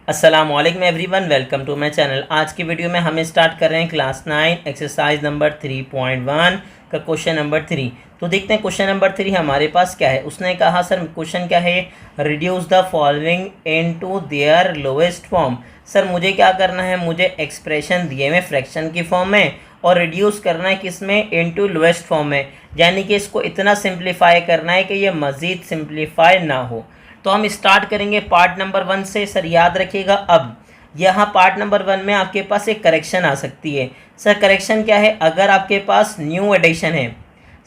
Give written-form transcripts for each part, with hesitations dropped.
अस्सलामुअलैकुम everyone, welcome to my channel. आज की वीडियो में हम स्टार्ट कर रहे हैं क्लास 9 एक्सरसाइज नंबर 3.1 का क्वेश्चन नंबर 3। तो देखते हैं क्वेश्चन नंबर 3 हमारे पास क्या है। उसने कहा सर क्वेश्चन क्या है, reduce the following into their lowest form. Sir मुझे क्या करना है, मुझे एक्सप्रेशन दिए हुए फ्रैक्शन की फॉर्म में और रिड्यूस करना है किसमें, इनटू लोएस्ट फॉर्म में, यानी कि इसको इतना सिंप्लीफाई करना है कि ये मज़ीद सिंप्लीफाई ना हो। तो हम स्टार्ट करेंगे पार्ट नंबर 1 से। सर याद रखिएगा, अब यहाँ पार्ट नंबर 1 में आपके पास एक करेक्शन आ सकती है। सर करेक्शन क्या है, अगर आपके पास न्यू एडिशन है,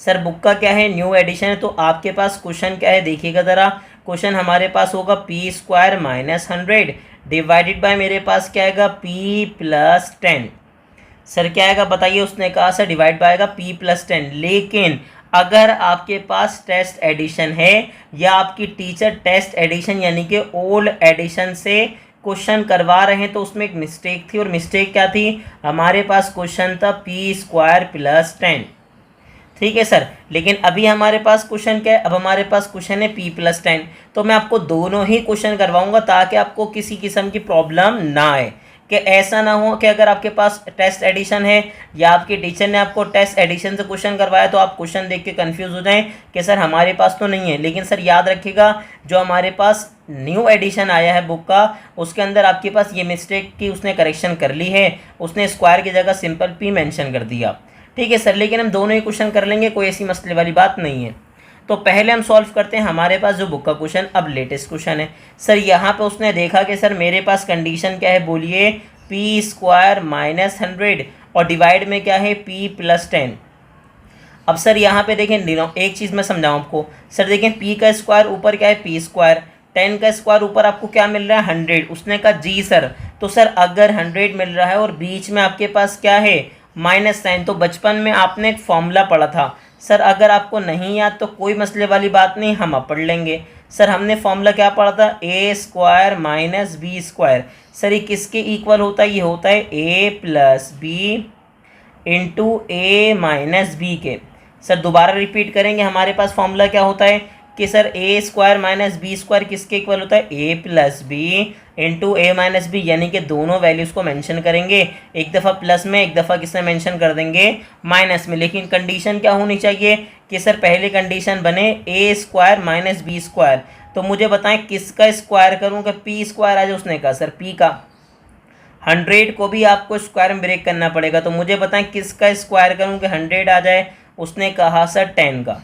सर बुक का क्या है, न्यू एडिशन है, तो आपके पास क्वेश्चन क्या है, देखिएगा ज़रा। क्वेश्चन हमारे पास होगा P square minus 100 divided by मेरे पास क्या आएगा, पी प्लस 10। सर क्या आएगा बताइए। उसने कहा सर डिवाइड बाय आएगा पी प्लस 10, लेकिन अगर आपके पास टेस्ट एडिशन है या आपकी टीचर टेस्ट एडिशन यानी कि ओल्ड एडिशन से क्वेश्चन करवा रहे हैं, तो उसमें एक मिस्टेक थी। और मिस्टेक क्या थी, हमारे पास क्वेश्चन था पी स्क्वायर प्लस 10। ठीक है सर, लेकिन अभी हमारे पास क्वेश्चन क्या है, अब हमारे पास क्वेश्चन है पी प्लस 10। तो मैं आपको दोनों ही क्वेश्चन करवाऊंगा ताकि आपको किसी किस्म की प्रॉब्लम ना आए, कि ऐसा ना हो कि अगर आपके पास टेस्ट एडिशन है या आपके टीचर ने आपको टेस्ट एडिशन से क्वेश्चन करवाया तो आप क्वेश्चन देख के कंफ्यूज हो जाएं कि सर हमारे पास तो नहीं है। लेकिन सर याद रखिएगा, जो हमारे पास न्यू एडिशन आया है बुक का, उसके अंदर आपके पास ये मिस्टेक की उसने करेक्शन कर ली है, उसने स्क्वायर की जगह सिंपल पी मेंशन कर दिया। ठीक है सर, लेकिन हम दोनों ही क्वेश्चन कर लेंगे, कोई ऐसी मसले वाली बात नहीं है। तो पहले हम सॉल्व करते हैं हमारे पास जो बुक का क्वेश्चन अब लेटेस्ट क्वेश्चन है। सर यहाँ पे उसने देखा कि सर मेरे पास कंडीशन क्या है, बोलिए, पी स्क्वायर माइनस 100 और डिवाइड में क्या है, पी प्लस 10। अब सर यहाँ पे देखें, एक चीज़ मैं समझाऊँ आपको। सर देखें, पी का स्क्वायर ऊपर क्या है, पी स्क्वायर, 10 का स्क्वायर ऊपर आपको क्या मिल रहा है, 100। उसने कहा जी सर, तो सर अगर 100 मिल रहा है और बीच में आपके पास क्या है, माइनस साइन, तो बचपन में आपने एक फॉर्मूला पढ़ा था। सर अगर आपको नहीं याद तो कोई मसले वाली बात नहीं, हम अब पढ़ लेंगे। सर हमने फॉर्मूला क्या पढ़ा था, a square minus B square. Sir ये किसके इक्वल होता है, ये होता है a plus B into A minus b के। सर दोबारा रिपीट करेंगे, हमारे पास फॉर्मूला क्या होता है कि सर ए स्क्वायर माइनस बी स्क्वायर किसके इक्वल होता है, a plus B into A minus b, यानी कि दोनों वैल्यूज़ को मेंशन करेंगे, एक दफ़ा प्लस में एक दफ़ा किसमें मेंशन कर देंगे, माइनस में। लेकिन कंडीशन क्या होनी चाहिए कि सर पहली कंडीशन बने ए स्क्वायर माइनस बी स्क्वायर। तो मुझे बताएं किसका स्क्वायर करूँ कि पी स्क्वायर आ जाए। उसने कहा सर पी का, 100 को भी आपको स्क्वायर में ब्रेक करना पड़ेगा, तो मुझे बताएं किसका स्क्वायर करूँ कि 100 आ जाए। उसने कहा सर 10 का।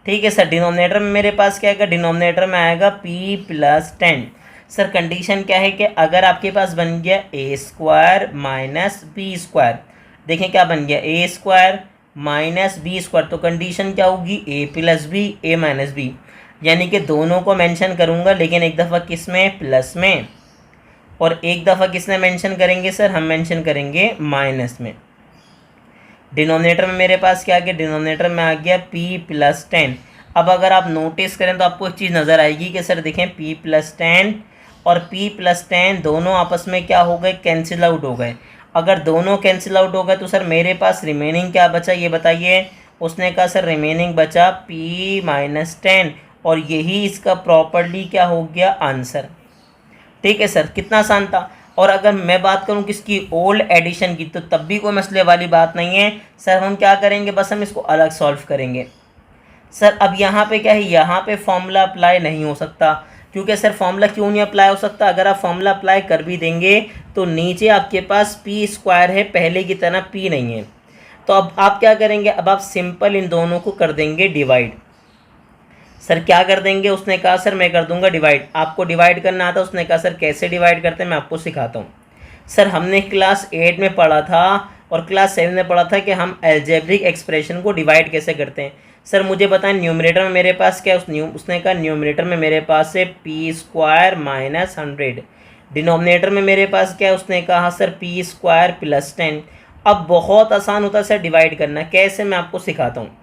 ठीक है सर, डिनोमिनेटर में मेरे पास क्या आएगा, डिनोमिनेटर में आएगा पी प्लस 10। सर कंडीशन क्या है कि अगर आपके पास बन गया ए स्क्वायर माइनस बी स्क्वायर, देखें क्या बन गया, ए स्क्वायर माइनस बी स्क्वायर, तो कंडीशन क्या होगी, ए प्लस बी ए माइनस बी, यानी कि दोनों को मेंशन करूंगा, लेकिन एक दफ़ा किस में, प्लस में, और एक दफ़ा किसमें मेंशन करेंगे सर, हम मेंशन करेंगे माइनस में। डिनोमिनेटर में मेरे पास क्या आ गया, डिनोमिनेटर में आ गया पी प्लस 10। अब अगर आप नोटिस करें तो आपको एक चीज़ नज़र आएगी कि सर देखें पी प्लस 10 और पी प्लस 10 दोनों आपस में क्या हो गए, कैंसिल आउट हो गए। अगर दोनों कैंसिल आउट हो गए तो सर मेरे पास रिमेनिंग क्या बचा, ये बताइए। उसने कहा सर रिमेनिंग बचा पी माइनस 10, और यही इसका प्रॉपर्ली क्या हो गया, आंसर। ठीक है सर, कितना आसान था। और अगर मैं बात करूं किसकी, ओल्ड एडिशन की, तो तब भी कोई मसले वाली बात नहीं है। सर हम क्या करेंगे, बस हम इसको अलग सॉल्व करेंगे। सर अब यहाँ पे क्या है, यहाँ पे फॉर्मूला अप्लाई नहीं हो सकता, क्योंकि सर फॉर्मूला क्यों नहीं अप्लाई हो सकता, अगर आप फॉर्मूला अप्लाई कर भी देंगे तो नीचे आपके पास पी स्क्वायर है, पहले की तरह पी नहीं है। तो अब आप क्या करेंगे, अब आप सिंपल इन दोनों को कर देंगे डिवाइड। सर क्या कर देंगे, उसने कहा सर मैं कर दूंगा डिवाइड। आपको डिवाइड करना आता, उसने कहा सर कैसे डिवाइड करते हैं मैं आपको सिखाता हूँ। सर हमने क्लास 8 में पढ़ा था और क्लास 7 में पढ़ा था कि हम अलजेब्रिक एक्सप्रेशन को डिवाइड कैसे करते हैं। सर मुझे बताएं, न्यूमरेटर में मेरे पास क्या, उसने कहा न्यूमरेटर में मेरे पास है पी स्क्वायर माइनस 100, डिनोमिनेटर में मेरे पास क्या है, उसने कहा सर पी स्क्वायर प्लस 10। अब बहुत आसान होता है सर डिवाइड करना, कैसे मैं आपको सिखाता हूँ।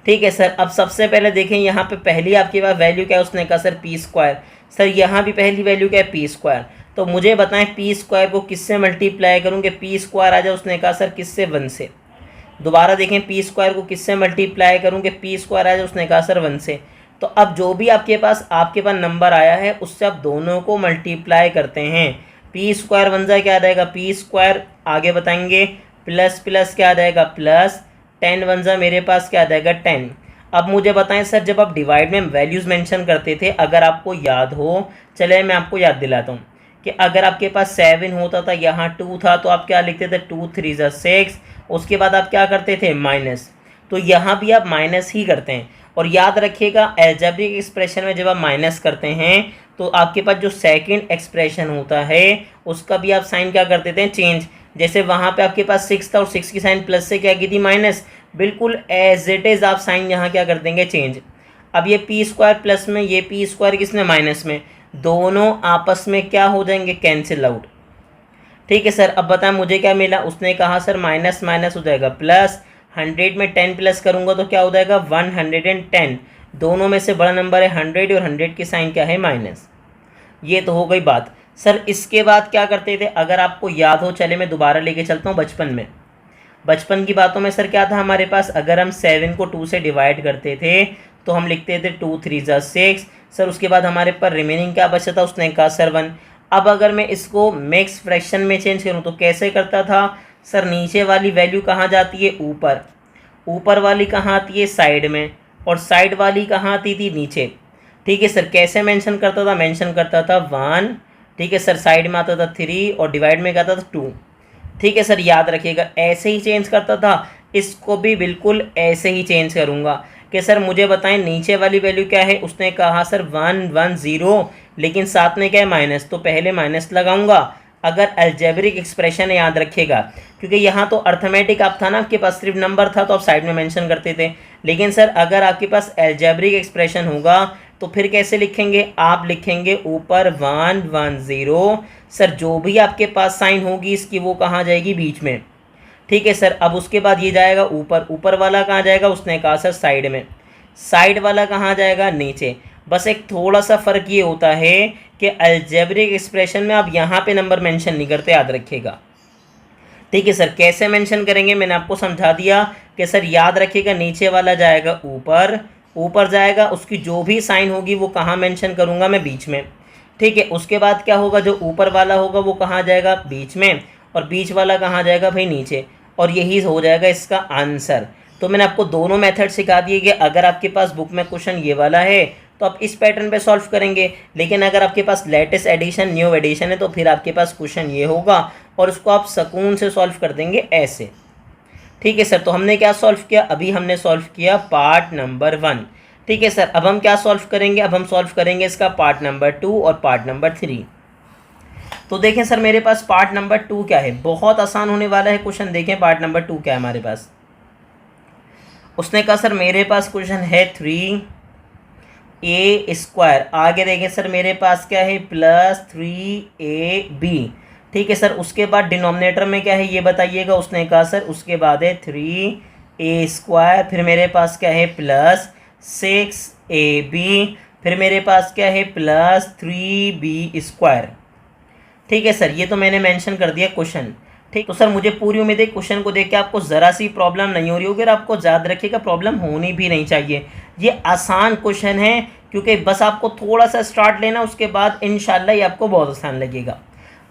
ठीक है सर, अब सबसे पहले देखें यहाँ पे पहली आपके पास वैल्यू क्या है, उसने कहा सर पी स्क्वायर। सर यहाँ भी पहली वैल्यू क्या है, पी स्क्वायर। तो मुझे बताएं पी स्क्वायर को किससे मल्टीप्लाई करूँ कि पी स्क्वायर आ जाए। उसने कहा सर किससे, 1 से। दोबारा देखें पी स्क्वायर को किससे मल्टीप्लाई करूँ कि पी स्क्वायर आ जाए। उसने कहा सर 1 से। तो अब जो भी आपके पास नंबर आया है उससे आप दोनों को मल्टीप्लाई करते हैं। पी स्क्वायर वन जा क्या आ जाएगा पी स्क्वायर, आगे बताएंगे प्लस प्लस क्या आ जाएगा प्लस, 10 वन जा मेरे पास क्या आ जाएगा 10। अब मुझे बताएं सर, जब आप डिवाइड में वैल्यूज़ मेंशन करते थे, अगर आपको याद हो, चले मैं आपको याद दिलाता हूँ कि अगर आपके पास 7 होता था, यहाँ 2 था, तो आप क्या लिखते थे 2 3 जा 6, उसके बाद आप क्या करते थे माइनस, तो यहाँ भी आप माइनस ही करते हैं। और याद रखिएगा अलजेब्रिक एक्सप्रेशन में जब आप माइनस करते हैं तो आपके पास जो सेकंड एक्सप्रेशन होता है उसका भी आप साइन क्या कर देते हैं चेंज। जैसे वहाँ पे आपके पास 6 था और 6 की साइन प्लस से क्या की थी माइनस, बिल्कुल एज इट इज़ आप साइन यहाँ क्या कर देंगे चेंज। अब ये पी स्क्वायर प्लस में, ये पी स्क्वायर किसमें माइनस में, दोनों आपस में क्या हो जाएंगे कैंसिल आउट। ठीक है सर, अब बताएं मुझे क्या मिला, उसने कहा सर माइनस माइनस हो जाएगा प्लस, 100 में 10 प्लस करूंगा तो क्या हो जाएगा 110, दोनों में से बड़ा नंबर है 100 और 100 की साइन क्या है माइनस। ये तो हो गई बात। सर इसके बाद क्या करते थे, अगर आपको याद हो, चले मैं दोबारा लेके चलता हूँ बचपन में। बचपन की बातों में सर क्या था हमारे पास, अगर हम 7 को 2 से डिवाइड करते थे तो हम लिखते थे 2 3 जा 6। सर उसके बाद हमारे पास रिमेनिंग क्या बचा था, उसने कहा सर 1। अब अगर मैं इसको मिक्स फ्रैक्शन में चेंज करूँ तो कैसे करता था सर, नीचे वाली वैल्यू कहाँ जाती है ऊपर, ऊपर वाली कहाँ आती है साइड में, और साइड वाली कहाँ आती थी नीचे। ठीक है सर, कैसे मेंशन करता था, मेंशन करता था 1, ठीक है सर, साइड में आता था 3 और डिवाइड में क्या आता था 2। ठीक है सर, याद रखिएगा ऐसे ही चेंज करता था, इसको भी बिल्कुल ऐसे ही चेंज करूँगा कि सर मुझे बताएं नीचे वाली वैल्यू क्या है, उसने कहा सर 1 1 0, लेकिन साथ में क्या है माइनस, तो पहले माइनस लगाऊंगा। अगर अलजेब्रिक एक्सप्रेशन है याद रखिएगा, क्योंकि यहाँ तो अर्थमेटिक आप था ना, आपके पास सिर्फ नंबर था तो आप साइड में मेंशन करते थे, लेकिन सर अगर आपके पास अलजेब्रिक एक्सप्रेशन होगा तो फिर कैसे लिखेंगे, आप लिखेंगे ऊपर 1 1 0। सर जो भी आपके पास साइन होगी इसकी वो कहाँ जाएगी बीच में। ठीक है सर, अब उसके बाद ये जाएगा ऊपर, ऊपर वाला कहाँ जाएगा, उसने कहा सर साइड में, साइड वाला कहाँ जाएगा नीचे। बस एक थोड़ा सा फ़र्क ये होता है कि अलजेब्रिक एक्सप्रेशन में आप यहाँ पे नंबर मेंशन नहीं करते, याद रखिएगा। ठीक है सर, कैसे मेंशन करेंगे मैंने आपको समझा दिया कि सर याद रखिएगा नीचे वाला जाएगा ऊपर, ऊपर जाएगा, उसकी जो भी साइन होगी वो कहाँ मेंशन करूँगा मैं बीच में। ठीक है, उसके बाद क्या होगा, जो ऊपर वाला होगा वो कहाँ जाएगा बीच में, और बीच वाला कहाँ जाएगा भाई नीचे, और यही हो जाएगा इसका आंसर। तो मैंने आपको दोनों मेथड सिखा दिए कि अगर आपके पास बुक में क्वेश्चन ये वाला है तो आप इस पैटर्न पे सॉल्व करेंगे, लेकिन अगर आपके पास लेटेस्ट एडिशन न्यू एडिशन है तो फिर आपके पास क्वेश्चन ये होगा और उसको आप सुकून से सॉल्व कर देंगे ऐसे। ठीक है सर, तो हमने क्या सॉल्व किया, अभी हमने सॉल्व किया पार्ट नंबर 1। ठीक है सर, अब हम क्या सॉल्व करेंगे, अब हम सॉल्व करेंगे इसका पार्ट नंबर 2 और पार्ट नंबर 3। तो देखें सर मेरे पास पार्ट नंबर 2 क्या है, बहुत आसान होने वाला है क्वेश्चन। देखें पार्ट नंबर 2 क्या है हमारे पास, उसने कहा सर मेरे पास क्वेश्चन है 3a²। आगे देखें सर मेरे पास क्या है प्लस 3ab। ठीक है सर, उसके बाद डिनोमिनेटर में क्या है ये बताइएगा। उसने कहा सर उसके बाद है 3a², फिर मेरे पास क्या है प्लस 6ab, फिर मेरे पास क्या है प्लस 3b²। ठीक है सर, ये तो मैंने मेंशन कर दिया क्वेश्चन। ठीक, तो सर मुझे पूरी उम्मीद है क्वेश्चन को देख के आपको ज़रा सी प्रॉब्लम नहीं हो रही होगी, और आपको याद रखिएगा प्रॉब्लम होनी भी नहीं चाहिए। ये आसान क्वेश्चन है, क्योंकि बस आपको थोड़ा सा स्टार्ट लेना, उसके बाद इंशाल्लाह ये आपको बहुत आसान लगेगा।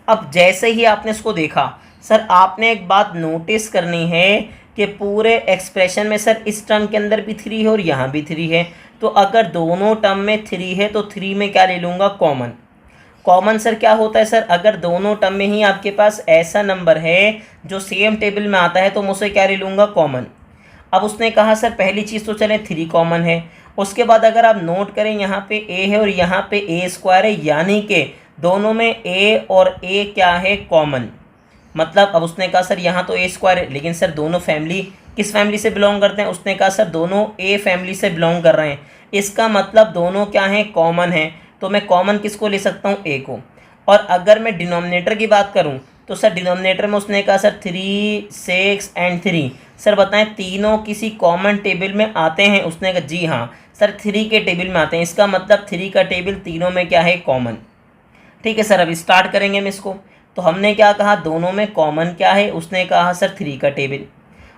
अब जैसे ही आपने इसको देखा, सर आपने एक बात नोटिस करनी है कि पूरे एक्सप्रेशन में सर इस टर्म के अंदर भी 3 है और यहाँ भी 3 है, तो अगर दोनों टर्म में 3 है तो 3 में क्या ले लूँगा कॉमन। कॉमन सर क्या होता है सर, अगर दोनों टर्म में ही आपके पास ऐसा नंबर है जो सेम टेबल में आता है तो मुझसे क्या ले लूँगा कॉमन। अब उसने कहा सर पहली चीज़ तो चले 3 कॉमन है, उसके बाद अगर आप नोट करें यहाँ पे a है और यहाँ पे a² है, यानी कि दोनों में a और a क्या है कॉमन। मतलब अब उसने कहा सर यहाँ तो a² है, लेकिन सर दोनों फैमिली किस फैमिली से बिलोंग करते हैं, उसने कहा सर दोनों a फैमिली से बिलोंग कर रहे हैं, इसका मतलब दोनों क्या हैं कॉमन हैं। तो मैं कॉमन किसको ले सकता हूँ a को। और अगर मैं डिनोमिनेटर की बात करूँ तो सर डिनोमिनेटर में उसने कहा सर 3 6 एंड 3। सर बताएं तीनों किसी कॉमन टेबल में आते हैं, उसने कहा जी हाँ सर 3 के टेबल में आते हैं, इसका मतलब 3 का टेबल तीनों में क्या है कॉमन। ठीक है सर, अब स्टार्ट करेंगे हम इसको। तो हमने क्या कहा दोनों में कॉमन क्या है, उसने कहा सर 3 का टेबल।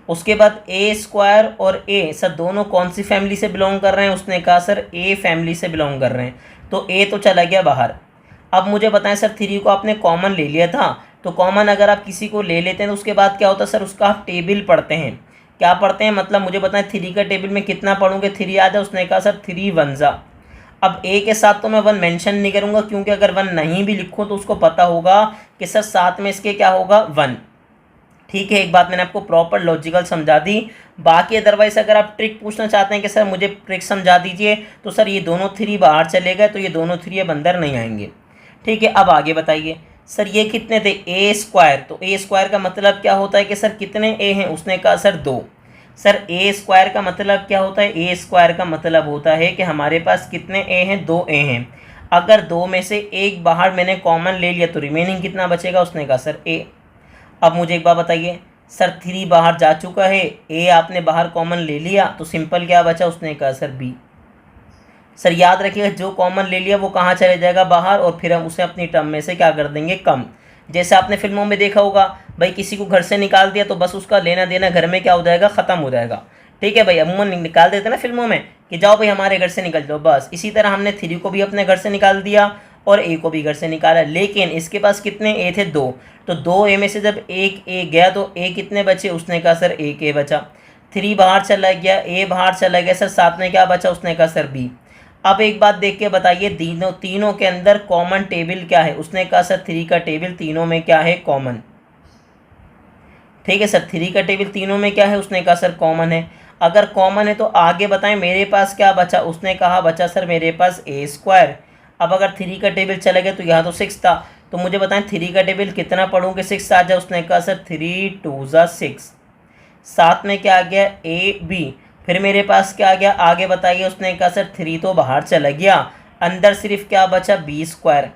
उसके बाद ए स्क्वायर और ए सर दोनों कौन सी फैमिली से बिलोंग कर रहे हैं, उसने कहा सर ए फैमिली से बिलोंग कर रहे हैं, तो ए तो चला गया बाहर। अब मुझे बताएं सर 3 को आपने कॉमन ले लिया था, तो कॉमन अगर आप किसी को ले लेते हैं तो उसके बाद क्या होता है सर, उसका आप टेबल पढ़ते हैं। क्या पढ़ते हैं मतलब मुझे बताएं 3 का टेबल में कितना पढ़ूंगे, 3 आ जाए, उसने कहा सर 3 1 जा। अब ए के साथ तो मैं 1 मेंशन नहीं करूंगा, क्योंकि अगर 1 नहीं भी लिखूं तो उसको पता होगा कि सर साथ में इसके क्या होगा 1। ठीक है, एक बात मैंने आपको प्रॉपर लॉजिकल समझा दी। बाकी अदरवाइज अगर आप ट्रिक पूछना चाहते हैं कि सर मुझे ट्रिक समझा दीजिए, तो सर ये दोनों 3 बाहर चले गए, तो ये दोनों 3 अब अंदर नहीं आएंगे। ठीक है, अब आगे बताइए सर ये कितने थे, ए स्क्वायर, तो ए स्क्वायर का मतलब क्या होता है कि सर कितने ए हैं, उसने कहा सर 2। सर ए स्क्वायर का मतलब क्या होता है, ए स्क्वायर का मतलब होता है कि हमारे पास कितने ए हैं, 2 ए हैं। अगर 2 में से एक बाहर मैंने कॉमन ले लिया तो रिमेनिंग कितना बचेगा, उसने कहा सर ए। अब मुझे एक बात बताइए सर 3 बाहर जा चुका है, ए आपने बाहर कॉमन ले लिया, तो सिंपल क्या बचा, उसने कहा सर बी। सर याद रखिएगा जो कॉमन ले लिया वो कहाँ चले जाएगा, बाहर, और फिर हम उसे अपनी टर्म में से क्या कर देंगे, कम। जैसे आपने फिल्मों में देखा होगा भाई, किसी को घर से निकाल दिया तो बस उसका लेना देना घर में क्या हो जाएगा, ख़त्म हो जाएगा। ठीक है भाई, अमूमन निकाल देते ना फिल्मों में कि जाओ भाई हमारे घर से निकल जाओ, बस इसी तरह हमने 3 को भी अपने घर से निकाल दिया और ए को भी घर से निकाला। लेकिन इसके पास कितने ए थे, 2, तो 2 ए में से जब एक ए गया तो ए कितने बचे, उसने कहा सर एक ए बचा। 3 बाहर चला गया, ए बाहर चला गया, सर साथ में क्या बचा, उसने कहा सर बी। अब एक बात देख के बताइए तीनों के अंदर कॉमन टेबल क्या है, उसने कहा सर 3 का टेबल तीनों में क्या है, कॉमन। ठीक है सर 3 का टेबल तीनों में क्या है, उसने कहा सर कॉमन है। अगर कॉमन है तो आगे बताएं मेरे पास क्या बचा, उसने कहा बचा सर मेरे पास ए स्क्वायर। अब अगर 3 का टेबल चला गया तो यहाँ तो 6 था, तो मुझे बताएं 3 का टेबल कितना पढ़ूंगे 6 आ जाए, उसने कहा सर 3 2 जा 6। साथ में क्या आ गया, ए बी। फिर मेरे पास क्या आ गया, आगे बताइए, उसने कहा सर 3 तो बाहर चला गया, अंदर सिर्फ क्या बचा, बी स्क्वायर।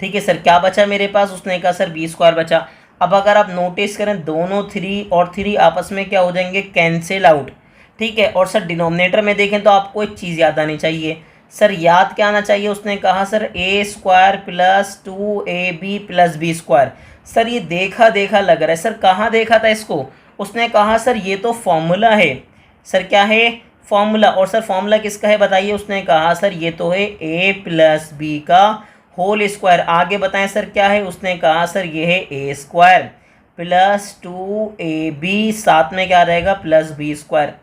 ठीक है सर क्या बचा मेरे पास, उसने कहा सर बी स्क्वायर बचा। अब अगर आप नोटिस करें दोनों 3 और 3 आपस में क्या हो जाएंगे, कैंसिल आउट। ठीक है, और सर डिनोमिनेटर में देखें तो आपको एक चीज़ याद आनी चाहिए। सर याद क्या आना चाहिए, उसने कहा सर ए square plus 2ab plus b square. Sir ये देखा देखा लग रहा है, सर कहाँ देखा था इसको, उसने कहा सर ये तो फॉर्मूला है। सर क्या है, फॉर्मूला। और सर फॉर्मूला किसका है बताइए, उसने कहा सर ये तो है ए प्लस बी का होल स्क्वायर। आगे बताएं सर क्या है, उसने कहा सर ये है ए स्क्वायर प्लस 2ab, साथ में क्या रहेगा, प्लस बी स्क्वायर।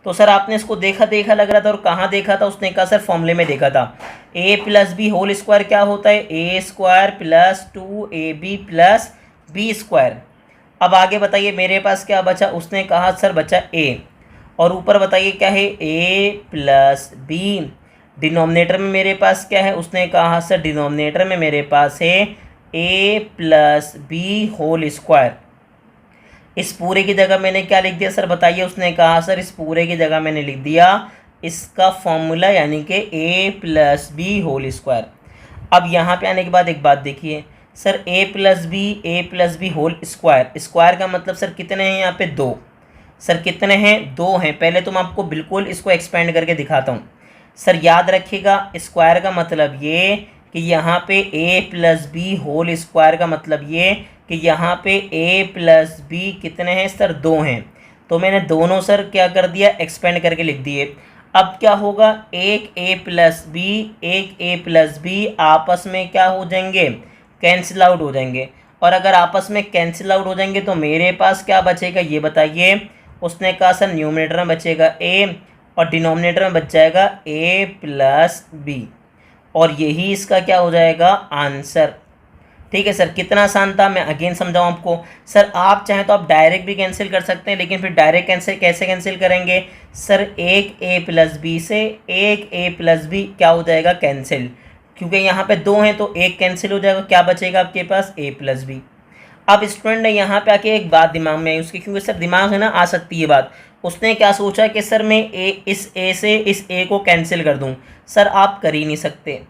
तो सर आपने इसको देखा देखा लग रहा था, और कहाँ देखा था, उसने कहा सर फॉर्मूले में देखा था। A plus b whole square क्या होता है, ए square plus 2ab plus b square. अब आगे बताइए मेरे पास क्या बचा, उसने कहा सर बचा ए, और ऊपर बताइए क्या है, ए प्लस बी। डिनोमिनेटर में मेरे पास क्या है, उसने कहा सर डिनोमिनेटर में मेरे पास है a plus b whole square. इस पूरे की जगह मैंने क्या लिख दिया सर बताइए, उसने कहा सर इस पूरे की जगह मैंने लिख दिया इसका फॉर्मूला, यानी कि a plus b whole square. अब यहाँ पे आने के बाद एक बात देखिए sir, a plus b whole square, square का मतलब सर कितने हैं यहाँ पे, 2। सर कितने हैं, 2 हैं। पहले तो मैं आपको बिल्कुल इसको एक्सपेंड करके दिखाता हूँ। सर याद रखिएगा स्क्वायर का मतलब ये कि यहाँ पे ए प्लस बी होल स्क्वायर का मतलब ये कि यहाँ पे ए प्लस बी कितने हैं सर, 2 हैं। तो मैंने दोनों सर क्या कर दिया, एक्सपेंड करके लिख दिए। अब क्या होगा, एक ए प्लस बी आपस में क्या हो जाएंगे, कैंसिल आउट हो जाएंगे। और अगर आपस में कैंसिल आउट हो जाएंगे तो मेरे पास क्या बचेगा ये बताइए, उसने कहा सर न्यूमरेटर में बचेगा ए और डिनोमिनेटर में बच जाएगा ए प्लस बी, और यही इसका क्या हो जाएगा, आंसर। ठीक है सर कितना आसान था, मैं अगेन समझाऊँ आपको। सर आप चाहें तो आप डायरेक्ट भी कैंसिल कर सकते हैं, लेकिन फिर डायरेक्ट कैसे कैंसिल करेंगे सर, एक ए प्लस बी से एक ए प्लस बी क्या हो जाएगा, कैंसिल। क्योंकि यहाँ पे 2 हैं तो एक कैंसिल हो जाएगा, क्या बचेगा आपके पास, ए प्लस बी। अब स्टूडेंट ने यहाँ पे आके एक बात दिमाग में आई उसके, क्योंकि सर दिमाग है ना आ सकती है बात। उसने क्या सोचा कि सर मैं इस ए से इस ए को कैंसिल कर दूँ। सर आप कर ही नहीं सकते।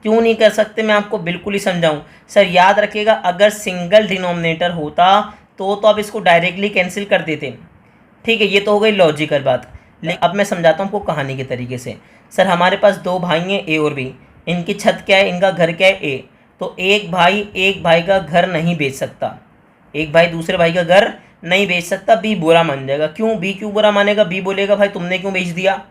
क्यों नहीं कर सकते, मैं आपको बिल्कुल ही समझाऊं। सर याद रखिएगा अगर सिंगल डिनोमिनेटर होता तो आप इसको डायरेक्टली कैंसिल कर देते। ठीक है, ये तो हो गई लॉजिकल बात। लेकिन अब मैं समझाता हूँ आपको कहानी के तरीके से। सर हमारे पास 2 भाई हैं ए और बी, इनकी छत क्या है, इनका घर क्या है, ए। तो एक भाई का घर नहीं बेच सकता, एक भाई दूसरे भाई का घर नहीं भेज सकता, बी बुरा मान जाएगा। क्यों बी क्यों बुरा मानेगा? बी बोलेगा भाई तुमने क्यों भेज दिया।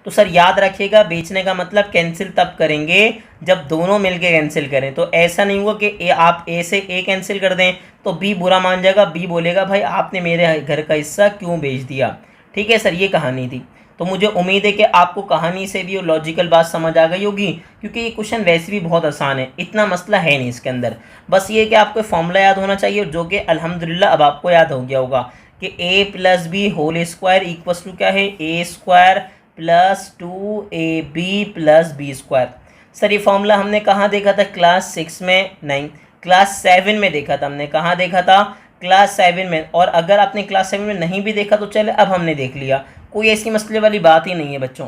तो सर याद रखिएगा, बेचने का मतलब कैंसिल तब करेंगे जब दोनों मिलके कैंसिल करें। तो ऐसा नहीं हुआ कि आप ए से ए कैंसिल कर दें तो बी बुरा मान जाएगा, बी बोलेगा भाई आपने मेरे घर का हिस्सा क्यों बेच दिया। ठीक है सर, ये कहानी थी। तो मुझे उम्मीद है कि आपको कहानी से भी वो लॉजिकल बात समझ आ गई होगी, क्योंकि ये क्वेश्चन वैसे भी बहुत आसान है, इतना मसला है नहीं इसके अंदर। बस ये कि आपको फॉर्मूला याद होना चाहिए, जो कि अल्हम्दुलिल्लाह अब आपको याद हो गया होगा कि a plus b whole square equals to क्या है, ए square plus 2ab plus b square. Sir ये फॉर्मूला हमने कहाँ देखा था? क्लास 6 में नहीं, क्लास 7 में देखा था हमने। कहाँ देखा था? क्लास 7 में। और अगर आपने क्लास 7 में नहीं भी देखा तो चले, अब हमने देख लिया, कोई ऐसी मसले वाली बात ही नहीं है बच्चों।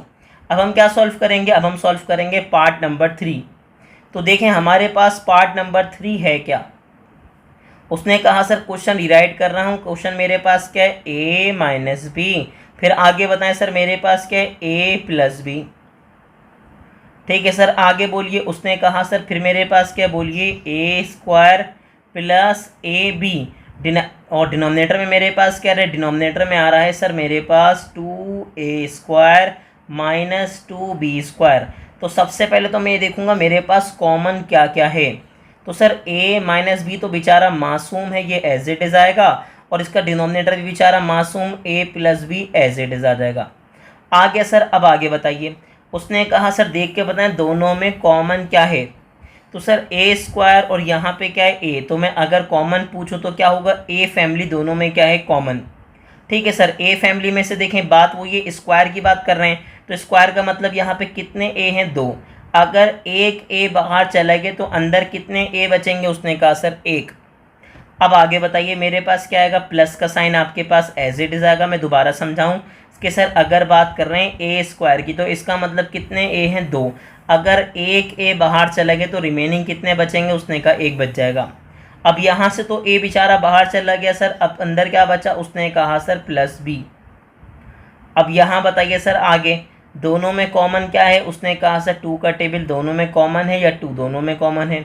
अब हम क्या सॉल्व करेंगे? अब हम सॉल्व करेंगे पार्ट नंबर 3। तो देखें हमारे पास पार्ट नंबर 3 है क्या। उसने कहा सर क्वेश्चन रिराइट कर रहा हूँ, क्वेश्चन मेरे पास क्या है, a माइनस बी। फिर आगे बताएं सर मेरे पास क्या है, a प्लस बी। ठीक है सर, आगे बोलिए। उसने कहा सर फिर मेरे पास क्या, बोलिए a square plus A B. और डिनोमिनेटर में मेरे पास क्या है, डिनोमिनेटर में आ रहा है सर मेरे पास 2a square minus 2b square. तो सबसे पहले तो मैं ये देखूंगा मेरे पास कॉमन क्या क्या है। तो सर a माइनस बी तो बेचारा मासूम है, ये एज इट इज आएगा, और इसका डिनोमिनेटर भी बेचारा मासूम a plus b as it is आ जाएगा। आ गया सर, अब आगे बताइए। उसने कहा सर देख के बताएं दोनों में कॉमन क्या है। तो सर ए स्क्वायर और यहाँ पे क्या है ए, तो मैं अगर कॉमन पूछूं तो क्या होगा, ए फैमिली दोनों में क्या है, कॉमन। ठीक है सर, ए फैमिली में से देखें बात वो ये स्क्वायर की बात कर रहे हैं, तो स्क्वायर का मतलब यहाँ पे कितने ए हैं, 2। अगर एक ए बाहर चला गया तो अंदर कितने ए बचेंगे? उसने कहा सर 1। अब आगे बताइए मेरे पास क्या आएगा, प्लस का साइन आपके पास एज इट इज आएगा। मैं दोबारा समझाऊं कि सर अगर बात कर रहे हैं ए स्क्वायर की, तो इसका मतलब कितने ए हैं, 2। अगर एक ए बाहर चला गया तो रिमेनिंग कितने बचेंगे? उसने कहा 1 बच जाएगा। अब यहाँ से तो ए बेचारा बाहर चला गया सर, अब अंदर क्या बचा? उसने कहा सर प्लस बी। अब यहाँ बताइए सर आगे दोनों में कॉमन क्या है? उसने कहा सर 2 का टेबल दोनों में कॉमन है या 2 दोनों में कॉमन है।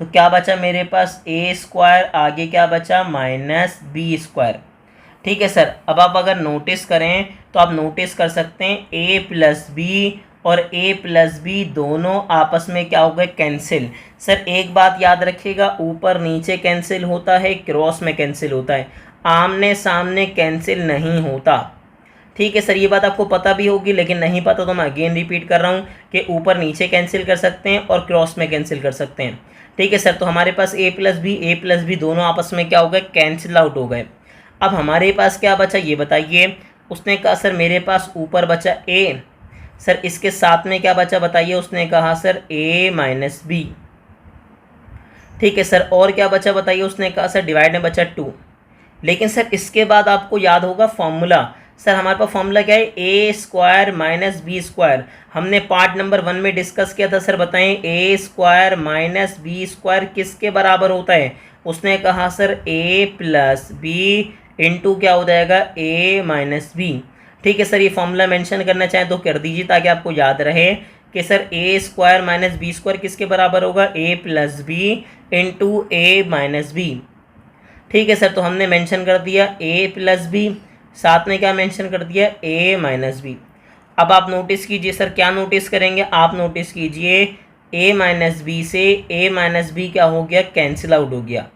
तो क्या बचा मेरे पास, ए स्क्वायर, आगे क्या बचा, माइनस बी स्क्वायर। ठीक है सर, अब आप अगर नोटिस करें तो आप नोटिस कर सकते हैं ए प्लस बी और a प्लस बी दोनों आपस में क्या हो गए, कैंसिल। सर एक बात याद रखिएगा, ऊपर नीचे कैंसिल होता है, क्रॉस में कैंसिल होता है, आमने सामने कैंसिल नहीं होता। ठीक है सर, ये बात आपको पता भी होगी, लेकिन नहीं पता तो मैं अगेन रिपीट कर रहा हूँ कि ऊपर नीचे कैंसिल कर सकते हैं और क्रॉस में कैंसिल कर सकते हैं। ठीक है सर, तो हमारे पास ए प्लस बी दोनों आपस में क्या हो गए, कैंसिल आउट हो गए। अब हमारे पास क्या बचा ये बताइए। उसने कहा सर मेरे पास ऊपर बचा ए, सर इसके साथ में क्या बचा बताइए। उसने कहा सर a माइनस बी। ठीक है सर, और क्या बचा बताइए। उसने कहा सर डिवाइड में बचा 2। लेकिन सर इसके बाद आपको याद होगा फॉर्मूला। सर हमारे पास फॉर्मूला क्या है, ए स्क्वायर माइनस बी स्क्वायर। हमने पार्ट नंबर 1 में डिस्कस किया था। सर बताएं A square minus B square किसके बराबर होता है। उसने कहा sir a plus B into क्या हो जाएगा, a माइनस बी। ठीक है सर, ये फॉर्मूला मेंशन करना चाहें तो कर दीजिए ताकि आपको याद रहे कि सर ए स्क्वायर माइनस बी स्क्वायर किसके बराबर होगा, a plus B into A minus B. ठीक है सर, तो हमने मेंशन कर दिया a प्लस बी, साथ में क्या मेंशन कर दिया, a माइनस बी। अब आप नोटिस कीजिए सर, क्या नोटिस करेंगे आप, नोटिस कीजिए a माइनस बी से a माइनस बी क्या हो गया, कैंसिल आउट हो गया।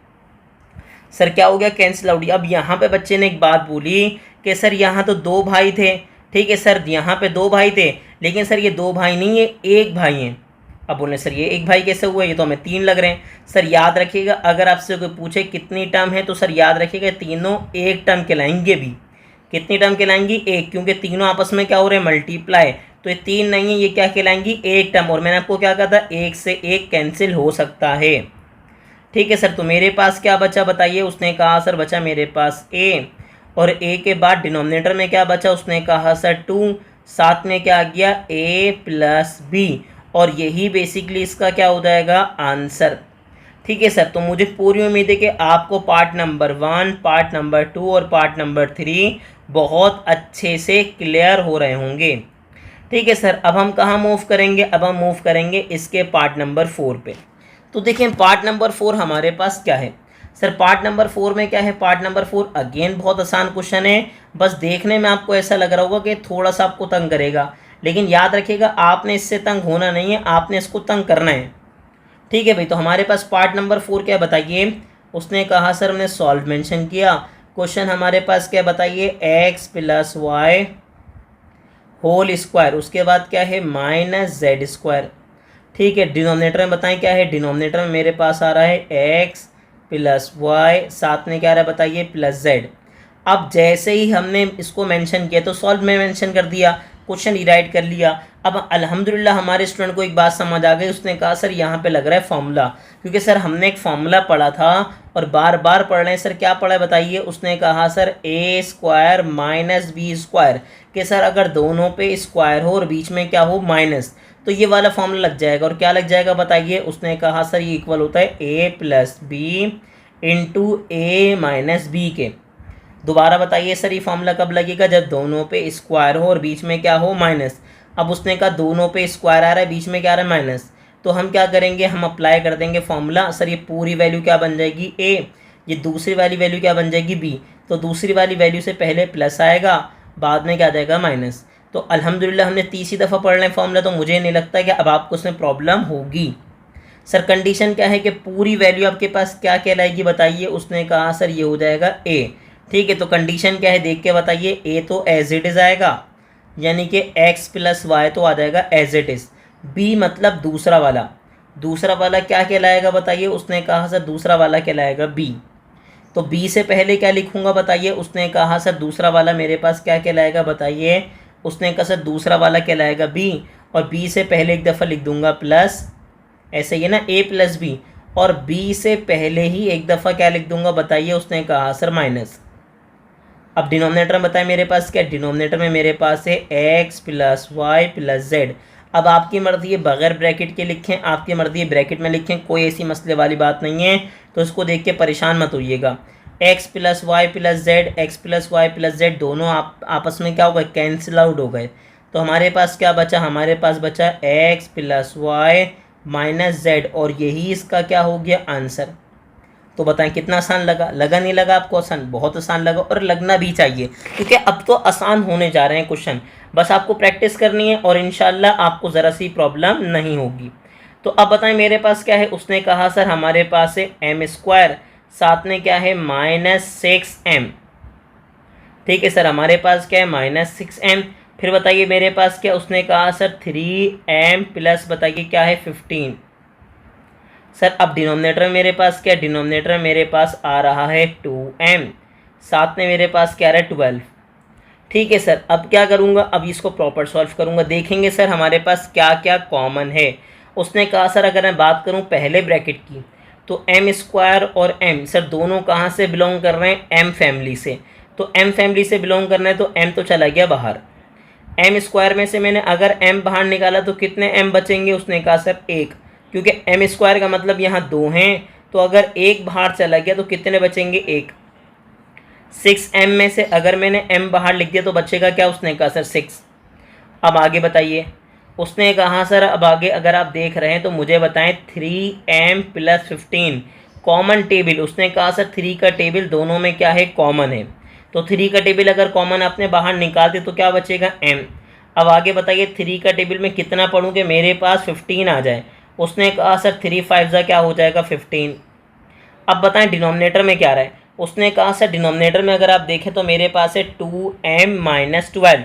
सर क्या हो गया, कैंसिल आउट। अब यहाँ पे बच्चे ने एक बात बोली कि सर यहाँ तो 2 भाई थे। ठीक है सर, यहाँ पे 2 भाई थे, लेकिन सर ये 2 भाई नहीं, ये 1 भाई हैं। अब बोले सर ये 1 भाई कैसे हुआ, ये तो हमें 3 लग रहे हैं। सर याद रखिएगा, अगर आपसे कोई पूछे कितनी टर्म है तो सर याद रखिएगा तीनों एक टर्म कहलाएंगे भी। कितनी टर्म कहलाएंगी, 1, क्योंकि तीनों आपस में क्या हो रहे हैं, मल्टीप्लाई। तो ये 3 नहीं है, ये क्या कहलाएंगी, 1 टर्म। और मैंने आपको क्या कहा था, 1 से 1 कैंसिल हो सकता है। ठीक है सर, तो मेरे पास क्या बचा बताइए। उसने कहा सर बचा मेरे पास a, और a के बाद डिनोमिनेटर में क्या बचा। उसने कहा सर 2, साथ में क्या आ गया, a प्लस बी, और यही बेसिकली इसका क्या हो जाएगा, आंसर। ठीक है सर, तो मुझे पूरी उम्मीद है कि आपको पार्ट नंबर 1, पार्ट नंबर 2 और पार्ट नंबर 3 बहुत अच्छे से क्लियर हो रहे होंगे। ठीक है सर, अब हम कहाँ मूव करेंगे, अब हम मूव करेंगे इसके पार्ट नंबर 4 पे। तो देखें पार्ट नंबर 4 हमारे पास क्या है। सर पार्ट नंबर 4 में क्या है, पार्ट नंबर 4 अगेन बहुत आसान क्वेश्चन है, बस देखने में आपको ऐसा लग रहा होगा कि थोड़ा सा आपको तंग करेगा, लेकिन याद रखिएगा आपने इससे तंग होना नहीं है, आपने इसको तंग करना है। ठीक है भाई, तो हमारे पास पार्ट नंबर 4 क्या बताइए, उसने कहा सर हमने सॉल्व मेंशन किया। क्वेश्चन हमारे पास क्या बताइए, X plus Y whole square, उसके बाद क्या है माइनस जेड स्क्वायर। ठीक है, डिनोमिनेटर में बताएं क्या है, डिनोमिनेटर में मेरे पास आ रहा है एक्स प्लस वाई, साथ में क्या आ रहा है बताइए प्लस जेड। अब जैसे ही हमने इसको मेंशन किया तो सॉल्व में मेंशन कर दिया, क्वेश्चन रीराइट कर लिया। अब अल्हम्दुलिल्लाह हमारे स्टूडेंट को एक बात समझ आ गई, उसने कहा सर यहाँ पे लग रहा है फॉर्मूला, क्योंकि सर हमने एक फॉर्मूला पढ़ा था और बार बार पढ़ रहे हैं। सर क्या पढ़ा है बताइए, उसने कहा सर ए स्क्वायर माइनस बी स्क्वायर, कि सर अगर दोनों पे स्क्वायर हो और बीच में क्या हो माइनस, तो ये वाला फॉर्मूला लग जाएगा। और क्या लग जाएगा बताइए, उसने कहा सर ये इक्वल होता है a plus B into A minus b के। दोबारा बताइए सर ये फॉर्मूला कब लगेगा, जब दोनों पे स्क्वायर हो और बीच में क्या हो माइनस। अब उसने कहा दोनों पे स्क्वायर आ रहा है, बीच में क्या आ रहा है माइनस, तो हम क्या करेंगे, हम अप्लाई कर देंगे फॉर्मूला। सर ये पूरी वैल्यू क्या बन जाएगी ए, ये दूसरी वाली वैल्यू क्या बन जाएगी बी, तो दूसरी वाली वैल्यू से पहले प्लस आएगा, बाद में क्या आ जाएगा माइनस। तो अल्हम्दुलिल्लाह हमने तीसरी दफ़ा पढ़ रहे हैं फॉर्मूला, तो मुझे नहीं लगता कि अब आपको उसमें प्रॉब्लम होगी। सर कंडीशन क्या है कि पूरी वैल्यू आपके पास क्या कहलाएगी बताइए, उसने कहा सर ये हो जाएगा ए। ठीक है, तो कंडीशन क्या है देख के बताइए, ए तो एज इट इज़ आएगा, यानी कि एक्स प्लस वाई तो आ जाएगा एज इट इज़। बी मतलब दूसरा वाला, दूसरा वाला क्या कहलाएगा बताइए, उसने कहा सर दूसरा वाला कहलाएगा बी। तो बी से पहले क्या लिखूंगा बताइए, उसने कहा सर दूसरा वाला मेरे पास क्या कहलाएगा बताइए, उसने कहा सर दूसरा वाला कहलाएगा बी, और बी से पहले एक दफ़ा लिख दूंगा प्लस, ऐसे ही ना ए प्लस बी, और बी से पहले ही एक दफ़ा क्या लिख दूंगा बताइए, उसने कहा सर माइनस। अब डिनोमिनेटर में बताएं मेरे पास क्या, डिनोमिनेटर में मेरे पास है X plus Y plus Z. अब आपकी मर्ज़ी है बगैर ब्रैकेट के लिखें, आपकी मर्ज़ी है ब्रैकेट में लिखें, कोई ऐसी मसले वाली बात नहीं है, तो इसको देख के परेशान मत होइएगा। X plus Y plus z, x plus Y plus z दोनों आपस में क्या हो गए, कैंसिल आउट हो गए। तो हमारे पास क्या बचा, हमारे पास बचा X plus Y minus Z, और यही इसका क्या हो गया आंसर। तो बताएं कितना आसान लगा, लगा नहीं लगा आपको आसान, बहुत आसान लगा, और लगना भी चाहिए, क्योंकि अब तो आसान होने जा रहे हैं क्वेश्चन, बस आपको प्रैक्टिस करनी है और इंशाल्लाह आपको ज़रा सी प्रॉब्लम नहीं होगी। तो अब बताएं मेरे पास क्या है, उसने कहा सर हमारे पास है एम स्क्वायर, साथ में क्या है माइनस 6m। ठीक है सर, हमारे पास क्या है माइनस 6m। फिर बताइए मेरे पास क्या, उसने कहा सर 3m प्लस बताइए क्या है 15। सर अब डिनोमिनेटर में मेरे पास क्या, डिनोमिनेटर में मेरे पास आ रहा है 2m, साथ में मेरे पास क्या है 12। ठीक है सर, अब क्या करूँगा, अब इसको प्रॉपर सॉल्व करूँगा, देखेंगे सर हमारे पास क्या क्या कॉमन है। उसने कहा सर अगर मैं बात करूँ पहले ब्रैकेट की, तो एम स्क्वायर और एम सर दोनों कहाँ से बिलोंग कर रहे हैं, एम फैमिली से। तो एम फैमिली से बिलोंग करना है, तो एम तो चला गया बाहर। एम स्क्वायर में से मैंने अगर एम बाहर निकाला तो कितने एम बचेंगे, उसने कहा सर 1, क्योंकि एम स्क्वायर का मतलब यहाँ 2 हैं, तो अगर 1 बाहर चला गया तो कितने बचेंगे 1। 6m में से अगर मैंने m बाहर लिख दिया तो बचेगा क्या, उसने कहा सर 6। अब आगे बताइए, उसने कहा सर अब आगे अगर आप देख रहे हैं तो मुझे बताएं 3m प्लस 15 कॉमन टेबल। उसने कहा सर 3 का टेबल दोनों में क्या है कॉमन है, तो 3 का टेबल अगर कॉमन आपने बाहर निकाल दिया तो क्या बचेगा m। अब आगे बताइए 3 का टेबल में कितना पढ़ूँ कि मेरे पास 15 आ जाए। उसने कहा सर 3 5 क्या हो जाएगा 15। अब बताएं डिनोमिनेटर में क्या रहा है, उसने कहा सर डिनोमिनेटर में अगर आप देखें तो मेरे पास है 2m माइनस 12,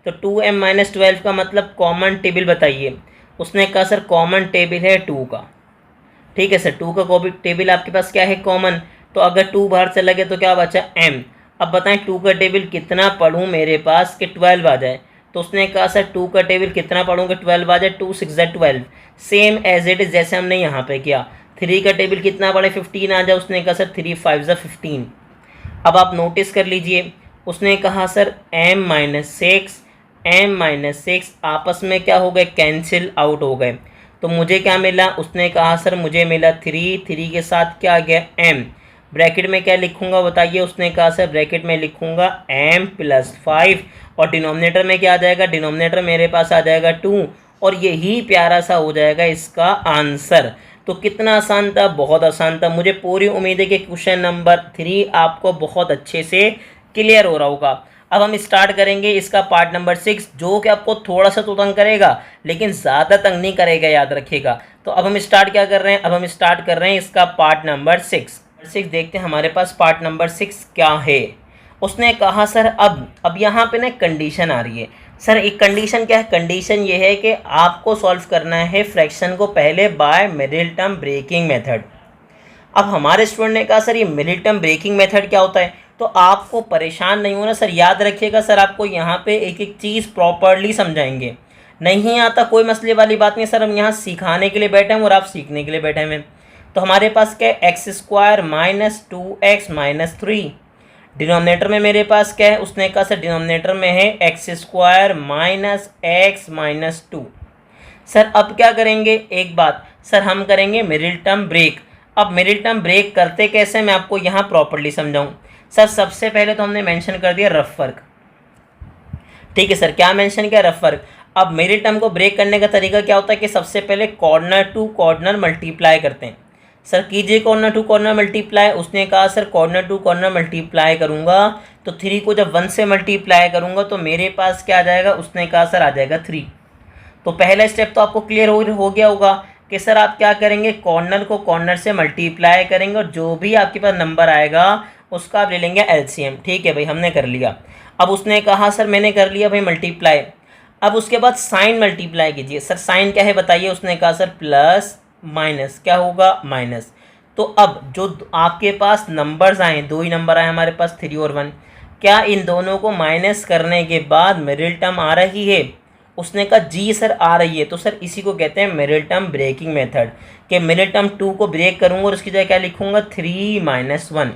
तो 2m माइनस 12 का मतलब कॉमन टेबल बताइए। उसने कहा सर कॉमन टेबल है 2 का। ठीक है सर, 2 का टेबल आपके पास क्या है कॉमन, तो अगर 2 बाहर चला गया तो क्या बचा m। अब बताएं 2 का टेबल कितना पढ़ूँ मेरे पास कि 12 आ जाए, तो उसने कहा सर 2 का टेबल कितना पढ़ूँगा 12 आ जाए, 2 6 12, सेम एज इट इज़ जैसे हमने यहाँ पे किया। 3 का टेबल कितना पढ़े 15 आ जाए, उसने कहा सर 3 5 15। अब आप नोटिस कर लीजिए, उसने कहा सर m माइनस 6 आपस में क्या हो गए कैंसिल आउट हो गए, तो मुझे क्या मिला, उसने कहा सर मुझे मिला 3 के साथ क्या आ गया m। ब्रैकेट में क्या लिखूंगा बताइए, उसने कहा सर ब्रैकेट में लिखूंगा m प्लस 5, और डिनोमिनेटर में क्या आ जाएगा, डिनोमिनेटर मेरे पास आ जाएगा 2, और यही प्यारा सा हो जाएगा इसका आंसर। तो कितना आसान था, बहुत आसान था। मुझे पूरी उम्मीद है कि क्वेश्चन नंबर 3 आपको बहुत अच्छे से क्लियर हो रहा होगा। अब हम स्टार्ट करेंगे इसका पार्ट नंबर 6, जो कि आपको थोड़ा सा तो तंग करेगा लेकिन ज़्यादा तंग नहीं करेगा, याद रखिएगा। तो अब हम स्टार्ट क्या कर रहे हैं, अब हम स्टार्ट कर रहे हैं इसका पार्ट नंबर 6। देखते हैं हमारे पास पार्ट नंबर 6 क्या है। उसने कहा सर अब यहाँ पे ना कंडीशन आ रही है। सर एक कंडीशन क्या है, कंडीशन ये है कि आपको सॉल्व करना है फ्रैक्शन को पहले by middle term breaking method. अब हमारे स्टूडेंट ने कहा सर ये मिडिल टर्म ब्रेकिंग मेथड क्या होता है, तो आपको परेशान नहीं होना सर, याद रखिएगा सर आपको यहाँ पे एक एक चीज़ प्रॉपरली समझाएंगे। नहीं आता कोई मसले वाली बात नहीं सर, हम यहाँ सिखाने के लिए बैठे हैं और आप सीखने के लिए बैठे हैं। तो हमारे पास क्या है, x square minus 2x minus 3। Denominator में मेरे पास क्या है, उसने कहा सर डिनोमिनेटर में है x square minus x minus 2। Sir अब क्या करेंगे, एक बात सर हम करेंगे मिडिल टर्म ब्रेक। अब मिडिल टर्म ब्रेक करते कैसे, मैं आपको यहाँ प्रॉपर्ली समझाऊँ। सर सबसे पहले तो हमने मेंशन कर दिया रफ वर्क, ठीक है सर, क्या मेंशन किया, रफ वर्क। अब मिडिल टर्म को ब्रेक करने का तरीका क्या होता है कि सबसे पहले कॉर्नर टू कॉर्नर मल्टीप्लाई करते हैं। सर कीजिए कॉर्नर टू कॉर्नर मल्टीप्लाई। उसने कहा sir corner to corner multiply करूँगा तो 3 को जब 1 से मल्टीप्लाई करूँगा तो मेरे पास क्या आ जाएगा, उसने कहा सर आ जाएगा 3। तो पहला स्टेप तो आपको क्लियर हो गया होगा कि सर आप क्या करेंगे, कॉर्नर को कॉर्नर से मल्टीप्लाई करेंगे और जो भी आपके पास नंबर आएगा उसका आप ले लेंगे एलसीएम। ठीक है भाई, हमने कर लिया। अब उसने कहा सर मैंने कर लिया भाई मल्टीप्लाई। अब उसके बाद साइन मल्टीप्लाई कीजिए। सर साइन क्या है बताइए, उसने कहा सर प्लस माइनस क्या होगा, माइनस। तो अब जो आपके पास नंबर्स आए, 2 ही नंबर आए हमारे पास 3 और 1, क्या इन दोनों को माइनस करने के बाद मिडिल टर्म आ रही है, उसने कहा जी सर आ रही है। तो सर इसी को कहते हैं मिडिल टर्म ब्रेकिंग मेथड, कि मिडिल टर्म 2 को ब्रेक करूंगा और उसकी जगह क्या लिखूंगा 3 माइनस 1।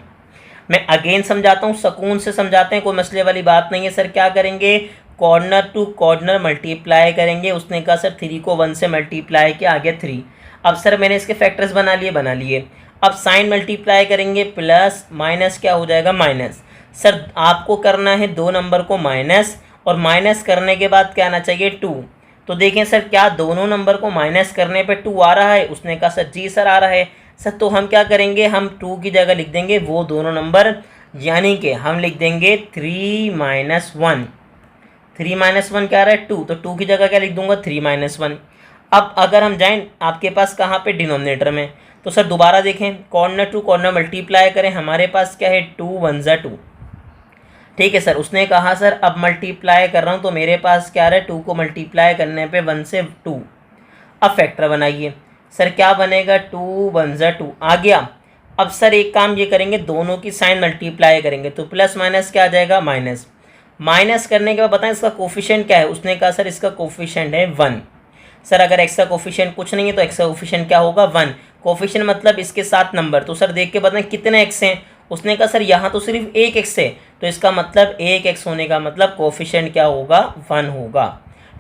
मैं अगेन समझाता हूँ, सुकून से समझाते हैं, कोई मसले वाली बात नहीं है। सर क्या करेंगे, कॉर्नर टू कॉर्नर मल्टीप्लाई करेंगे। उसने कहा सर 3 को 1 से मल्टीप्लाई किया, आ गया 3। अब सर मैंने इसके फैक्टर्स बना लिए। अब साइन मल्टीप्लाई करेंगे, प्लस माइनस क्या हो जाएगा, माइनस। सर आपको करना है 2 नंबर को माइनस, और माइनस करने के बाद क्या आना चाहिए 2। तो देखें सर क्या दोनों नंबर को माइनस करने पे 2 आ रहा है, उसने कहा सर जी सर आ रहा है। सर तो हम क्या करेंगे, हम 2 की जगह लिख देंगे वो दोनों नंबर, यानी कि हम लिख देंगे 3 माइनस 1। 3 माइनस 1 क्या आ रहा है 2, तो 2 की जगह क्या लिख दूंगा 3 माइनस 1। अब अगर हम जाएं आपके पास कहाँ पे, डिनोमिनेटर में, तो सर दोबारा देखें कॉर्नर टू कॉर्नर मल्टीप्लाई करें, हमारे पास क्या है 2 1 ज़ा 2। ठीक है सर, उसने कहा सर अब मल्टीप्लाई कर रहा हूँ तो मेरे पास क्या आ रहा है, 2 को मल्टीप्लाई करने पे 1 से 2। अब फैक्टर बनाइए। सर क्या बनेगा, 2 1 ज़ा 2 आ गया। अब सर एक काम ये करेंगे, दोनों की साइन मल्टीप्लाई करेंगे तो प्लस माइनस क्या आ जाएगा, माइनस। माइनस करने के बाद बताएं इसका कोफिशिएंट क्या है, उसने कहा सर इसका कोफिशिएंट है 1। सर अगर एक्स का कोफिशिएंट कुछ नहीं है तो एक्स का कोफिशिएंट क्या होगा, 1। कोफिशिएंट मतलब इसके साथ नंबर, तो सर देख के बताएं कितने एक्स हैं। उसने कहा सर यहाँ तो सिर्फ एक एक्स है, तो इसका मतलब एक एक्स होने का मतलब कोफिशिएंट क्या होगा, 1 होगा।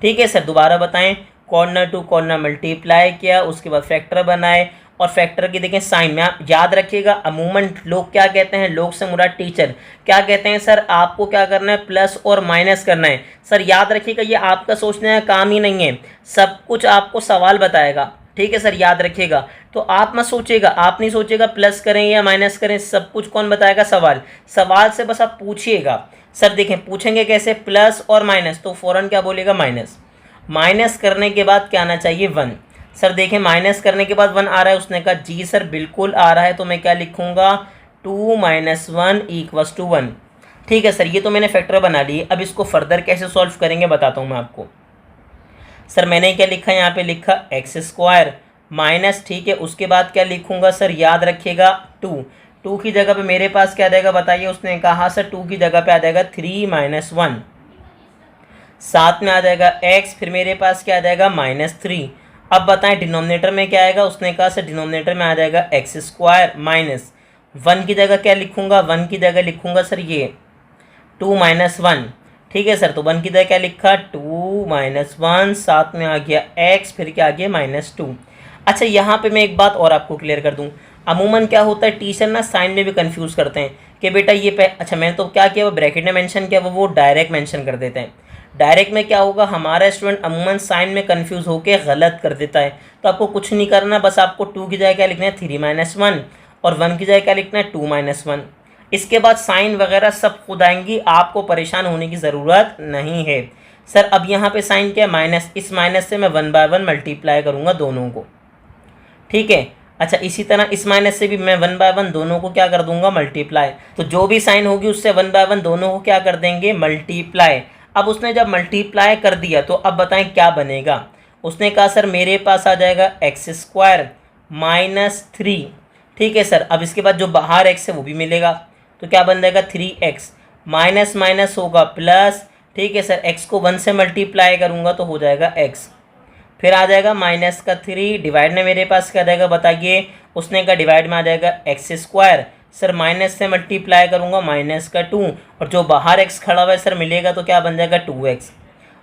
ठीक है सर, दोबारा बताएं, कॉर्नर टू कॉर्नर मल्टीप्लाई किया, उसके बाद फैक्टर बनाए, और फैक्टर की देखें साइन में आप याद रखिएगा, अमूमन लोग क्या कहते हैं, लोग से मुराद टीचर क्या कहते हैं, सर आपको क्या करना है, प्लस और माइनस करना है। सर याद रखिएगा ये आपका सोचने का काम ही नहीं है, सब कुछ आपको सवाल बताएगा। ठीक है सर, याद रखिएगा। तो आप मत सोचिएगा, आप नहीं सोचिएगा प्लस करें या माइनस करें, सब कुछ कौन बताएगा, सवाल। सवाल से बस आप पूछिएगा। सर देखें पूछेंगे कैसे, प्लस और माइनस, तो फ़ौरन क्या बोलेगा, माइनस। माइनस करने के बाद क्या आना चाहिए, 1। सर देखें माइनस करने के बाद 1 आ रहा है, उसने कहा जी सर बिल्कुल आ रहा है, तो मैं क्या लिखूंगा, 2 माइनस 1 इक्वल्स टू 1। ठीक है सर, ये तो मैंने फैक्टर बना लिए। अब इसको फर्दर कैसे सॉल्व करेंगे बताता हूँ मैं आपको। सर मैंने क्या लिखा, यहाँ पे लिखा एक्स स्क्वायर माइनस, ठीक है, उसके बाद क्या लिखूंगा सर, याद रखिएगा 2 की जगह पे मेरे पास क्या आ जाएगा बताइए। उसने कहा सर 2 की जगह पे आ जाएगा 3 माइनस 1, साथ में आ जाएगा x, फिर मेरे पास क्या आ जाएगा -3। अब बताएं डिनोमिनेटर में क्या आएगा। उसने कहा सर डिनोमिनेटर में आ जाएगा एक्स स्क्वायर माइनस 1 की जगह क्या लिखूंगा, 1 की जगह लिखूंगा सर ये 2 माइनस 1। ठीक है सर, तो 1 की जगह क्या लिखा, 2 माइनस 1, साथ में आ गया x, फिर क्या आ गया -2। अच्छा यहाँ पे मैं एक बात और आपको क्लियर कर दूँ, अमूमन क्या होता है टीचर ना साइन में भी कंफ्यूज करते हैं कि बेटा ये अच्छा मैंने तो क्या किया, वो ब्रैकेट में मेंशन किया, वो डायरेक्ट मेंशन कर देते हैं। डायरेक्ट में क्या होगा, हमारा स्टूडेंट अमूमन साइन में कंफ्यूज होकर गलत कर देता है। तो आपको कुछ नहीं करना, बस आपको 2 की जगह क्या लिखना है 3 - 1 और 1 की जगह क्या लिखना है 2 - 1। इसके बाद साइन वगैरह सब खुद आएंगी, आपको परेशान होने की ज़रूरत नहीं है। सर अब यहाँ पे साइन क्या है माइनस, इस माइनस से मैं 1/1 मल्टीप्लाई करूँगा दोनों को, ठीक है। अच्छा इसी तरह इस माइनस से भी मैं 1/1 दोनों को क्या कर दूंगा मल्टीप्लाई। तो जो भी साइन होगी उससे 1/1 दोनों को क्या कर देंगे मल्टीप्लाई। अब उसने जब मल्टीप्लाई कर दिया तो अब बताएं क्या बनेगा। उसने कहा सर मेरे पास आ जाएगा x² - 3, ठीक है सर। अब इसके बाद जो बाहर x है वो भी मिलेगा, तो क्या बन जाएगा 3x, माइनस माइनस होगा प्लस, ठीक है सर। x को 1 से मल्टीप्लाई करूँगा तो हो जाएगा x, फिर आ जाएगा -3, डिवाइड में मेरे पास क्या जाएगा बताइए। उसने कहा डिवाइड में आ जाएगा x², सर माइनस से मल्टीप्लाई करूँगा -2 और जो बाहर x खड़ा हुआ है सर मिलेगा तो क्या बन जाएगा 2x,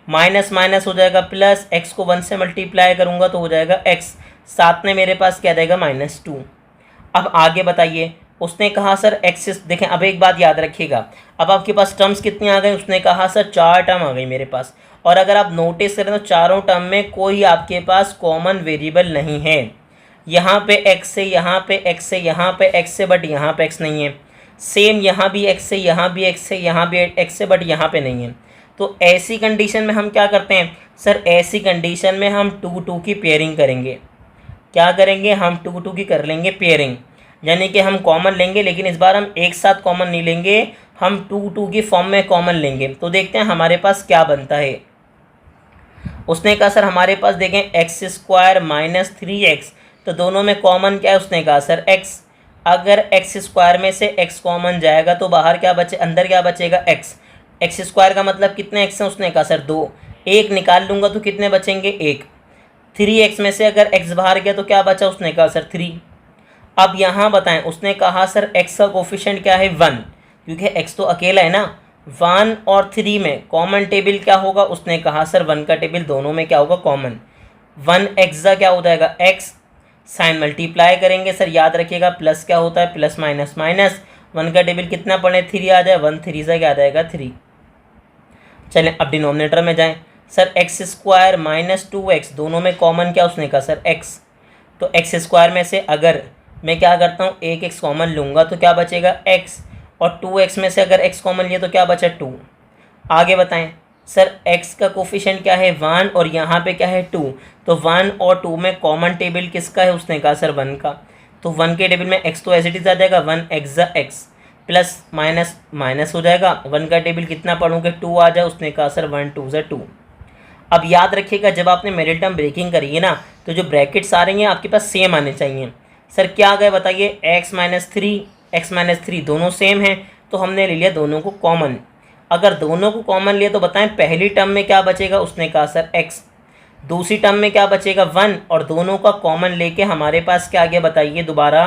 माइनस माइनस हो जाएगा प्लस, x को 1 से मल्टीप्लाई करूँगा तो हो जाएगा x, साथ में मेरे पास क्या जाएगा -2। अब आगे बताइए। उसने कहा सर एक्सिस, देखें अब एक बात याद रखिएगा, अब आपके पास टर्म्स कितनी आ गई। उसने कहा सर 4 टर्म आ गई मेरे पास, और अगर आप नोटिस करें तो चारों टर्म में कोई आपके पास कॉमन वेरिएबल नहीं है। यहाँ पे x है, यहाँ पे x है, यहाँ पे x है, बट यहाँ पे x नहीं है। सेम यहाँ भी x है, यहाँ भी x है, यहाँ भी x है, बट यहाँ पे नहीं है। तो ऐसी कंडीशन में हम क्या करते हैं सर, ऐसी कंडीशन में हम 2 की पेयरिंग करेंगे। क्या करेंगे हम 2 की कर लेंगे पेयरिंग, यानी कि हम कॉमन लेंगे, लेकिन इस बार हम एक साथ कॉमन नहीं लेंगे, हम 2 की फॉर्म में कॉमन लेंगे। तो देखते हैं हमारे पास क्या बनता है। उसने कहा सर हमारे पास देखें x² - 3x, तो दोनों में कॉमन क्या है। उसने कहा सर x, अगर x² में से x कॉमन जाएगा तो बाहर क्या बचे, अंदर क्या बचेगा x। x² का मतलब कितने x हैं। उसने कहा सर 2, 1 निकाल लूँगा तो कितने बचेंगे 1। 3x में से अगर x बाहर गया तो क्या बचा। उसने कहा सर 3। अब यहाँ बताएं, उसने कहा सर x का कोफिशिएंट क्या है 1, क्योंकि x तो अकेला है ना। 1 और 3 में कॉमन टेबल क्या होगा। उसने कहा सर 1 का टेबल दोनों में क्या होगा कॉमन। 1x क्या हो जाएगा x, साइन मल्टीप्लाई करेंगे सर, याद रखिएगा प्लस क्या होता है प्लस माइनस माइनस। 1 का टेबल कितना पढ़े 3 आ जाए, 1 3 क्या आ जाएगा 3। चलें अब डिनोमिनेटर में जाएं। सर x² - 2x, दोनों में कॉमन क्या। उसने कहा सर x, तो x² में से अगर मैं क्या करता हूँ एक x कॉमन लूँगा तो क्या बचेगा x, और 2x में से अगर x कॉमन लिया तो क्या बचा 2। आगे बताएं सर x का कोफिशिएंट क्या है 1 और यहाँ पे क्या है 2, तो 1 और 2 में कॉमन टेबल किसका है। उसने कहा सर 1 का, तो 1 के टेबल में x तो एज इट इज आ जाएगा 1x x, plus minus minus हो जाएगा। 1 का टेबल कितना पढ़ोगे 2 आ जाए। उसने कहा सर 1 2 2। अब याद रखिएगा जब आपने मिडिल टर्म ब्रेकिंग करी है ना, तो जो ब्रैकेट्स आ रही हैं आपके पास सेम आने चाहिए। सर क्या आ गए बताइए, x - 3 दोनों सेम हैं, तो हमने ले लिया दोनों को कॉमन। अगर दोनों को कॉमन लिया तो बताएं पहली टर्म में क्या बचेगा। उसने कहा सर x, दूसरी टर्म में क्या बचेगा 1, और दोनों का कॉमन लेके हमारे पास क्या आ गया बताइए दोबारा।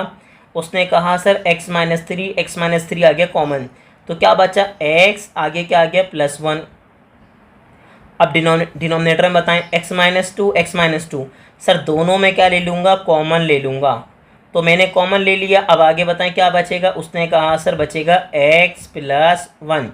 उसने कहा सर x - 3 आ गया कॉमन, तो क्या बचा x, आगे क्या आ गया +1। अब डिनोमिनेटर में बताएं x - 2 सर दोनों में क्या ले लूँगा कॉमन ले लूँगा, तो मैंने कॉमन ले लिया। अब आगे बताएं क्या बचेगा। उसने कहा सर बचेगा x + 1,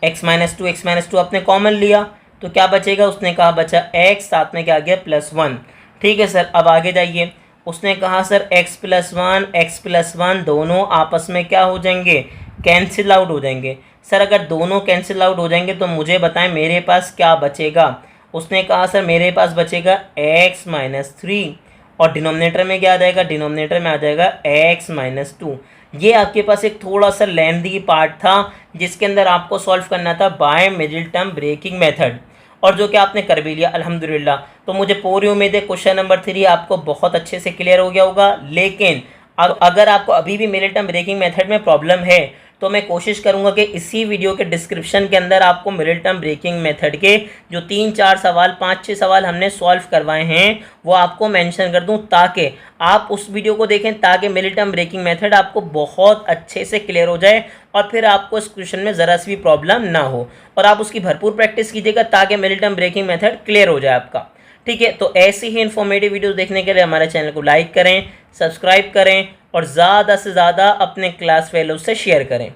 x - 2 आपने कॉमन लिया तो क्या बचेगा। उसने कहा बचा x, साथ में क्या आ गया +1, ठीक है सर। अब आगे जाइए। उसने कहा सर x + 1 दोनों आपस में क्या हो जाएंगे कैंसिल आउट हो जाएंगे। सर अगर दोनों कैंसिल आउट हो जाएंगे तो मुझे बताएं मेरे पास क्या बचेगा। उसने कहा सर मेरे पास बचेगा x - 3, और डिनोमिनेटर में क्या आ जाएगा, डिनोमिनेटर में आ जाएगा x - 2। ये आपके पास एक थोड़ा सा लेंथी पार्ट था जिसके अंदर आपको सॉल्व करना था by middle term breaking method, और जो कि आपने कर भी लिया अल्हम्दुलिल्लाह। तो मुझे पूरी उम्मीद है क्वेश्चन नंबर 3 आपको बहुत अच्छे से क्लियर हो गया होगा। लेकिन अब अगर आपको अभी भी मिडिल टर्म ब्रेकिंग मेथड में प्रॉब्लम है तो मैं कोशिश करूंगा कि इसी वीडियो के डिस्क्रिप्शन के अंदर आपको मिडिल टर्म ब्रेकिंग मेथड के जो 3-4 सवाल 5-6 सवाल हमने सॉल्व करवाए हैं वो आपको मेंशन कर दूं, ताकि आप उस वीडियो को देखें, ताकि मिडिल टर्म ब्रेकिंग मेथड आपको बहुत अच्छे से क्लियर हो जाए और फिर आपको इस क्वेश्चन में ज़रा सी भी प्रॉब्लम ना हो, और आप उसकी भरपूर प्रैक्टिस कीजिएगा ताकि middle term breaking method clear हो जाए आपका। ठीक है, तो ऐसी ही इन्फॉर्मेटिव वीडियोस देखने के लिए हमारे चैनल को लाइक करें, सब्सक्राइब करें और ज़्यादा से ज़्यादा अपने क्लास फेलोज से शेयर करें।